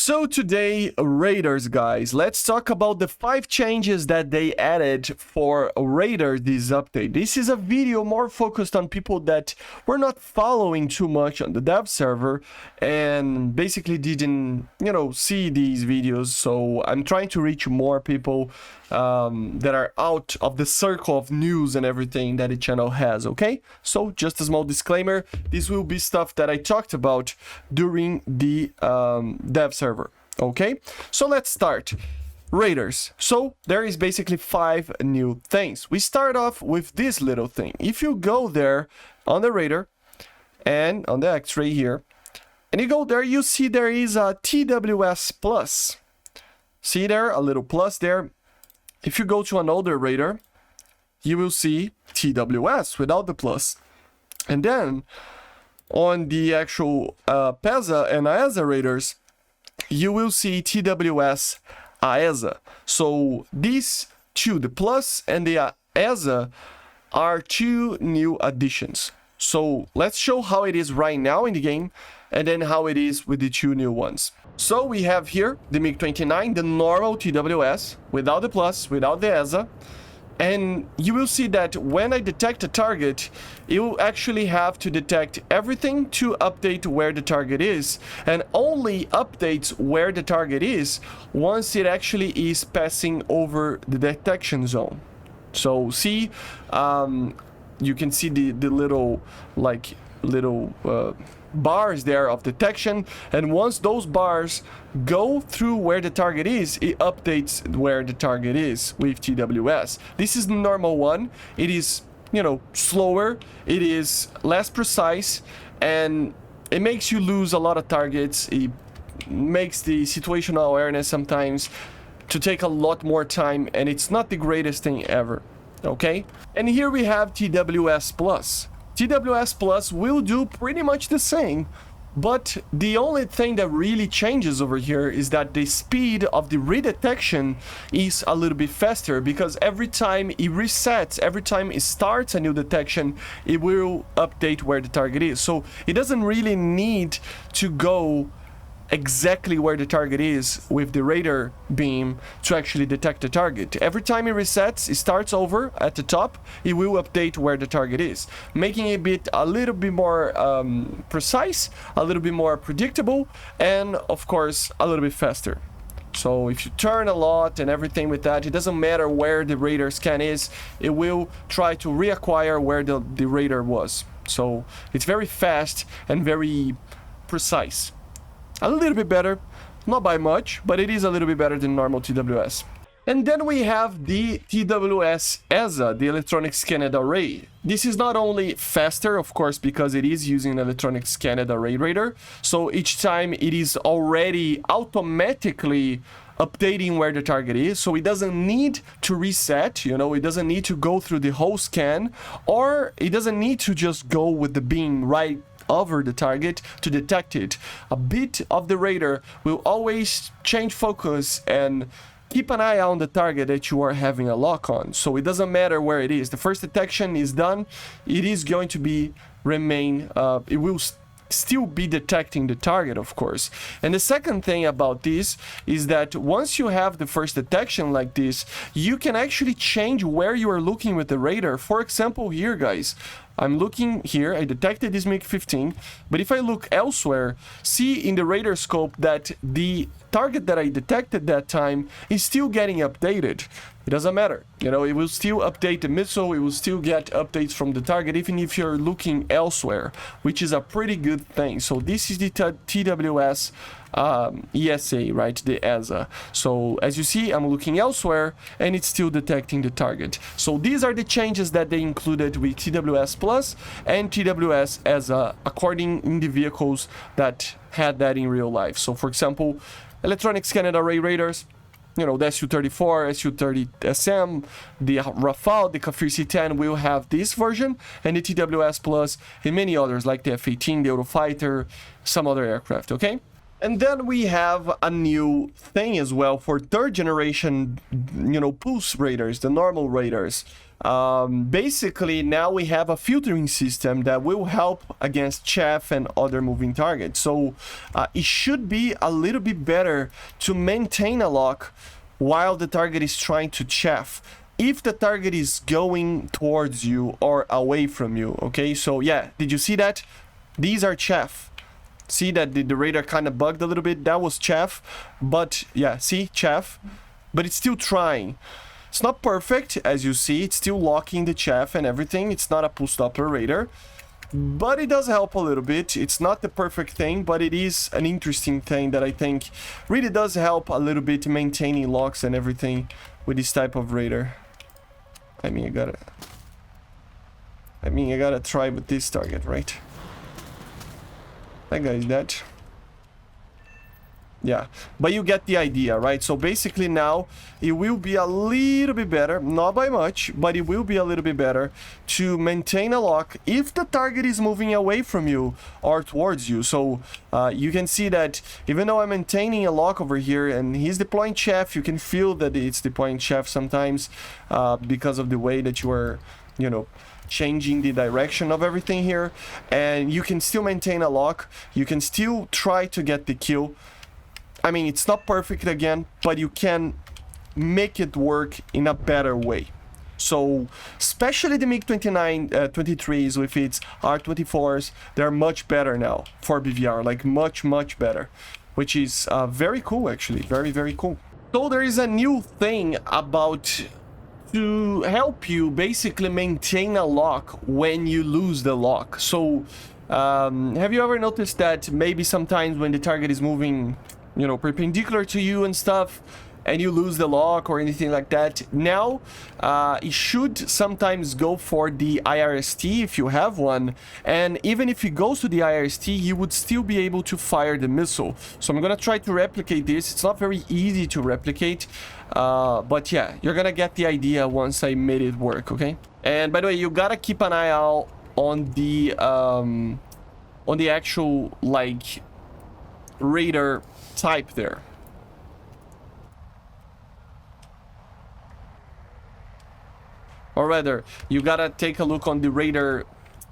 So today, Radars guys, let's talk about the 5 changes that they added for Radar this update. This is a video more focused on people that were not following too much on the dev server and basically didn't, see these videos. So I'm trying to reach more people that are out of the circle of news and everything that the channel has, okay? So just a small disclaimer, this will be stuff that I talked about during the dev server, okay? So let's start. Radars. So there is basically 5 new things. We start off with this little thing. If you go there on the radar and on the X-ray here, and you go there, you see there is a TWWS plus. See there, a little plus there. If you go to an older radar, you will see TWWS without the plus. And then on the actual PESA and IESA radars, you will see TWWS IESA. So these two, the plus and the IESA, are 2 new additions. So let's show how it is right now in the game and then how it is with the 2 new ones. So we have here the MiG-29, the normal TWWS, without the plus, without the ESA. And you will see that when I detect a target, it will actually have to detect everything to update where the target is, and only updates where the target is once it actually is passing over the detection zone. So see, you can see the little bars there of detection, and once those bars go through where the target is, it updates where the target is with TWWS. This is the normal one. It is, slower, it is less precise, and it makes you lose a lot of targets. It makes the situational awareness sometimes to take a lot more time, and it's not the greatest thing ever, okay? And here we have TWWS plus. TWWS Plus will do pretty much the same, but the only thing that really changes over here is that the speed of the redetection is a little bit faster, because every time it resets, every time it starts a new detection, it will update where the target is. So it doesn't really need to go exactly where the target is with the radar beam to actually detect the target. Every time it resets, it starts over at the top, it will update where the target is, making it a little bit more precise, a little bit more predictable, and of course a little bit faster. So if you turn a lot and everything with that, it doesn't matter where the radar scan is, it will try to reacquire where the radar was. So it's very fast and very precise. A little bit better, not by much, but it is a little bit better than normal TWWS. And then we have the TWWS ESA, the electronic scanned array. This is not only faster, of course, because it is using an electronic scanned array radar, so each time it is already automatically updating where the target is, so it doesn't need to reset, it doesn't need to go through the whole scan, or it doesn't need to just go with the beam right over the target to detect it. A bit of the radar will always change focus and keep an eye on the target that you are having a lock on. So it doesn't matter where it is. The first detection is done. It is going to be it will still be detecting the target, of course. And the second thing about this is that once you have the first detection like this, you can actually change where you are looking with the radar. For example, here, guys, I'm looking here, I detected this MiG-15, but if I look elsewhere, see in the radar scope that the target that I detected that time is still getting updated. It doesn't matter, it will still update the missile, it will still get updates from the target, even if you're looking elsewhere, which is a pretty good thing. So this is the TWWS ESA, right, the ESA. So as you see, I'm looking elsewhere and it's still detecting the target. So these are the changes that they included with TWWS Plus and TWWS ESA according in the vehicles that had that in real life. So for example, electronic scanned array radars, the Su-34, Su-30SM, the Rafale, the Kafir C-10 will have this version, and the TWWS Plus and many others like the F-18, the Eurofighter, some other aircraft, okay? And then we have a new thing as well for 3rd generation, pulse radars, the normal radars. basically now we have a filtering system that will help against chaff and other moving targets. So it should be a little bit better to maintain a lock while the target is trying to chaff, if the target is going towards you or away from you. Okay, so yeah, did you see that? These are chaff. See that the radar kind of bugged a little bit? That was chaff, but yeah, see, chaff, but it's still trying. It's not perfect, as you see. It's still locking the chaff and everything. It's not a pulse Doppler radar, but it does help a little bit. It's not the perfect thing, but it is an interesting thing that I think really does help a little bit maintaining locks and everything with this type of radar. I mean, I gotta try with this target, right? That guy is dead. Yeah, but you get the idea, right? So basically now it will be a little bit better, not by much, but it will be a little bit better to maintain a lock if the target is moving away from you or towards you. So you can see that even though I'm maintaining a lock over here and he's deploying chaff, you can feel that it's deploying chaff sometimes because of the way that you are, you know, changing the direction of everything here. And you can still maintain a lock. You can still try to get the kill. I mean, it's not perfect again, but you can make it work in a better way. So, especially the MiG-23s with its R-24s, they're much better now for BVR, like much better, which is very cool actually, very cool. So there is a new thing about to help you basically maintain a lock when you lose the lock. So, have you ever noticed that maybe sometimes when the target is moving, you know, perpendicular to you and stuff, and you lose the lock or anything like that? Now it should sometimes go for the IRST if you have one, and even if it goes to the IRST, you would still be able to fire the missile. So I'm gonna try to replicate this. It's not very easy to replicate, but yeah, you're gonna get the idea once I made it work. Okay, and by the way, you gotta keep an eye out on the actual like radar type there. Or rather, you gotta take a look on the radar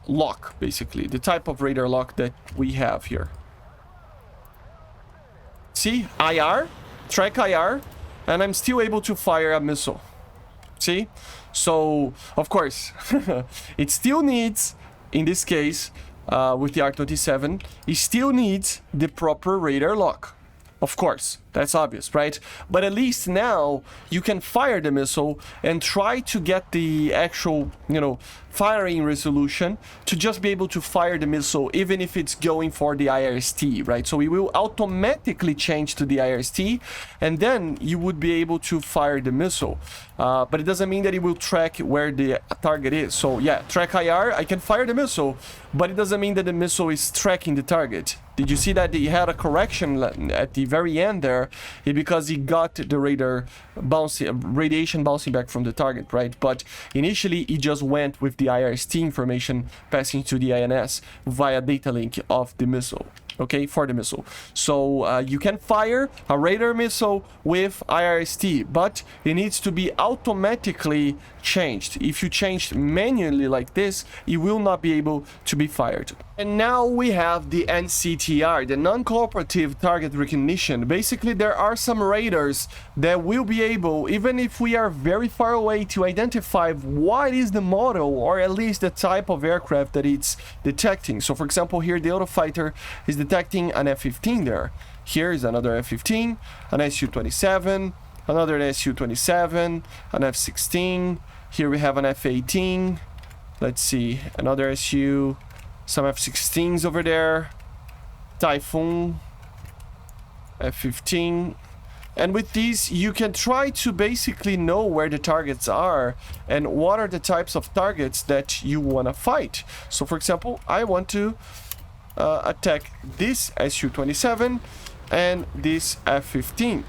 lock, basically the type of radar lock that we have here. See, IR, track IR, and I'm still able to fire a missile. See, so of course it still needs, in this case with the R27, it still needs the proper radar lock. Of course, that's obvious, right? But at least now you can fire the missile and try to get the actual, you know, firing resolution to just be able to fire the missile even if it's going for the IRST, right? So it will automatically change to the IRST and then you would be able to fire the missile. But it doesn't mean that it will track where the target is. So yeah, track IR, I can fire the missile, but it doesn't mean that the missile is tracking the target. Did you see that he had a correction at the very end there? Because he got the radar radiation bouncing back from the target, right? But initially he just went with the IRST information passing to the INS via data link of the missile. Okay, for the missile. So you can fire a radar missile with IRST, but it needs to be automatically changed. If you change manually like this, it will not be able to be fired. And now we have the NCTR, the non-cooperative target recognition. Basically, there are some radars that will be able, even if we are very far away, to identify what is the model or at least the type of aircraft that it's detecting. So for example, here the Autofighter is detecting an F-15 there. Here is another F-15, an Su-27, another Su-27, an F-16. Here we have an F-18. Let's see, another Su, some F-16s over there, Typhoon, F-15. And with these, you can try to basically know where the targets are and what are the types of targets that you want to fight. So for example, I want to attack this Su-27 and this F-15.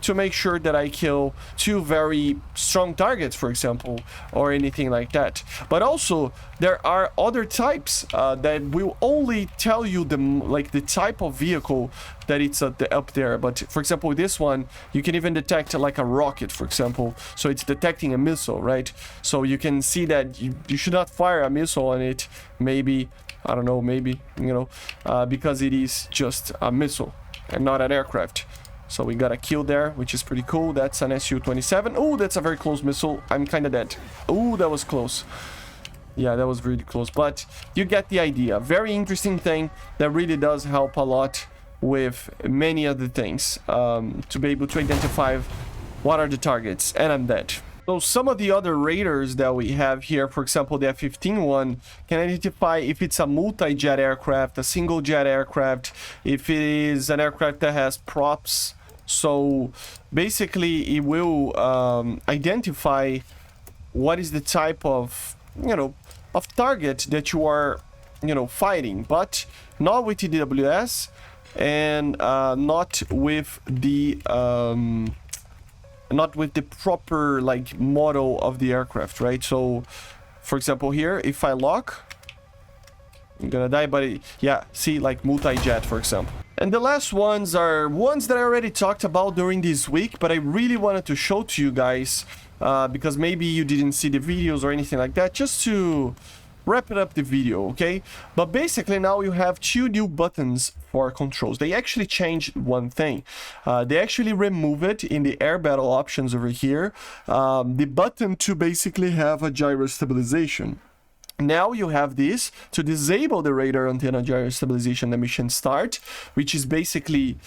to make sure that I kill 2 very strong targets, for example, or anything like that. But also there are other types that will only tell you the type of vehicle that it's up there. But for example, this one, you can even detect like a rocket, for example. So it's detecting a missile, right? So you can see that you should not fire a missile on it. Maybe, I don't know, maybe, you know, because it is just a missile and not an aircraft. So we got a kill there, which is pretty cool. That's an Su-27. Oh, that's a very close missile. I'm kind of dead. Oh, that was close. Yeah, that was really close. But you get the idea. Very interesting thing that really does help a lot with many other things, to be able to identify what are the targets. And I'm dead. So some of the other radars that we have here, for example, the F-15 one, can identify if it's a multi-jet aircraft, a single jet aircraft, if it is an aircraft that has props. So basically it will identify what is the type of, you know, of target that you are, you know, fighting, but not with TWWS and not with the proper like model of the aircraft, right? So for example here, if I lock, I'm gonna die, but yeah, see, like multi-jet, for example. And the last ones are ones that I already talked about during this week, but I really wanted to show to you guys because maybe you didn't see the videos or anything like that, just to wrap it up the video, okay? But basically now you have 2 new buttons for controls. They actually changed one thing. They actually remove it in the air battle options over here, the button to basically have a gyro stabilization. Now you have this to disable the radar antenna gyro stabilization at mission start, which is basically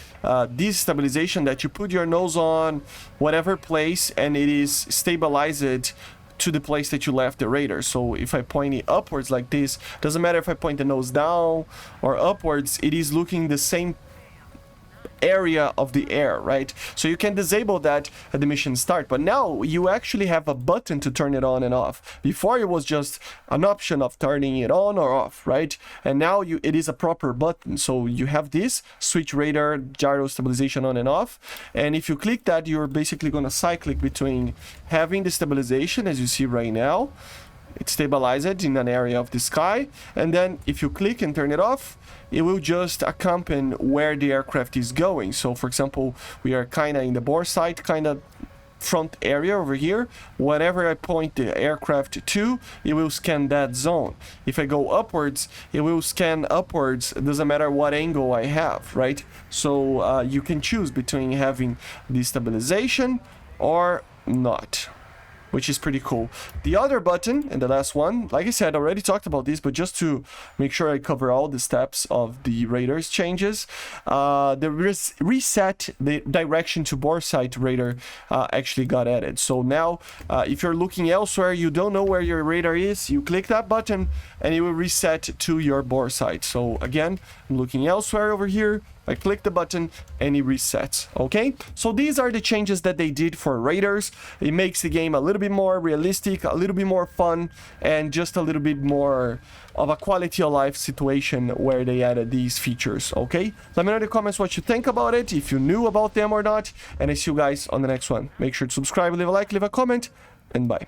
this stabilization that you put your nose on whatever place and it is stabilized to the place that you left the radar. So if I point it upwards like this, doesn't matter if I point the nose down or upwards, it is looking the same area of the air, right? So you can disable that at the mission start, but now you actually have a button to turn it on and off. Before it was just an option of turning it on or off, right? And now it is a proper button. So you have this switch radar gyro stabilization on and off, and if you click that, you're basically going to cyclic between having the stabilization, as you see right now, it's stabilized in an area of the sky, and then if you click and turn it off, it will just accompany where the aircraft is going. So for example, we are kind of in the bore side, kind of front area over here. Whenever I point the aircraft to, it will scan that zone. If I go upwards, it will scan upwards. It doesn't matter what angle I have, right? So you can choose between having the stabilization or not, which is pretty cool. The other button, and the last one, like I said, I already talked about this, but just to make sure I cover all the steps of the radars changes, the reset the direction to bore sight radar actually got added. So now, if you're looking elsewhere, you don't know where your radar is, you click that button and it will reset to your bore sight. So again, I'm looking elsewhere over here, I click the button and it resets. Okay, so these are the changes that they did for radars. It makes the game a little bit more realistic, a little bit more fun, and just a little bit more of a quality of life situation where they added these features. Okay, let me know in the comments what you think about it, if you knew about them or not, and I see you guys on the next one. Make sure to subscribe, leave a like, leave a comment, and bye.